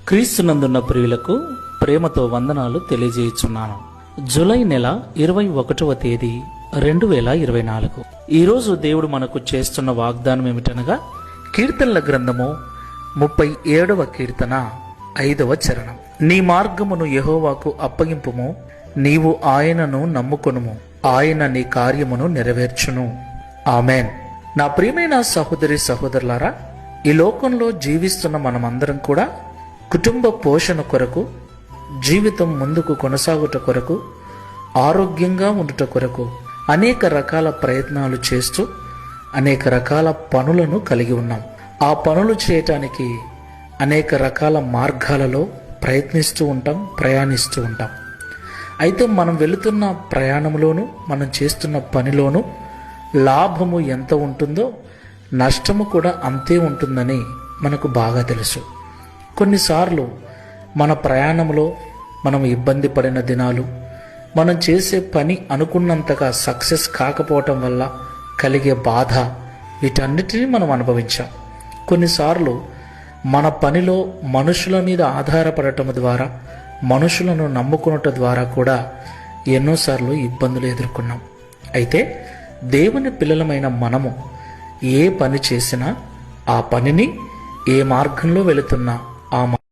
క్రీస్తునందున్న ప్రియులకు ప్రేమతో వందనాలు తెలియజేయుచున్నాను. జూలై నెల 21వ తేదీ 2024. ఈరోజు దేవుడు మనకు చేస్తున్న వాగ్దానం ఏమిటనగా, కీర్తనల గ్రంథము 37వ కీర్తన 5వ చరణం. నీ మార్గమును యెహోవాకు అప్పగింపుము, నీవు ఆయనను నమ్ముకొనుము, ఆయన నీ కార్యమును నెరవేర్చును. ఆమెన్. నా ప్రియమైన సహోదరి సహోదరులారా, ఈ లోకంలో జీవిస్తున్న మనమందరం కూడా కుటుంబ పోషణ కొరకు, జీవితం ముందుకు కొనసాగుట కొరకు, ఆరోగ్యంగా ఉండుట కొరకు అనేక రకాల ప్రయత్నాలు చేస్తూ అనేక రకాల పనులను కలిగి ఉన్నాం. ఆ పనులు చేయటానికి అనేక రకాల మార్గాలలో ప్రయత్నిస్తూ ఉంటాం, ప్రయాణిస్తూ ఉంటాం. అయితే మనం వెళుతున్న ప్రయాణంలోనూ, మనం చేస్తున్న పనిలోనూ లాభము ఎంత ఉంటుందో నష్టము కూడా అంతే ఉంటుందని మనకు బాగా తెలుసు. కొన్నిసార్లు మన ప్రయాణంలో మనం ఇబ్బంది పడిన దినాలు, మనం చేసే పని అనుకున్నంతగా సక్సెస్ కాకపోవటం వల్ల కలిగే బాధ, వీటన్నిటినీ మనం అనుభవించాం. కొన్నిసార్లు మన పనిలో మనుషుల మీద ఆధారపడటం ద్వారా, మనుషులను నమ్ముకునటం ద్వారా కూడా ఎన్నోసార్లు ఇబ్బందులు ఎదుర్కొన్నాం. అయితే దేవుని పిల్లలమైన మనము ఏ పని చేసినా, ఆ పనిని ఏ మార్గంలో వెళుతున్నా ఆ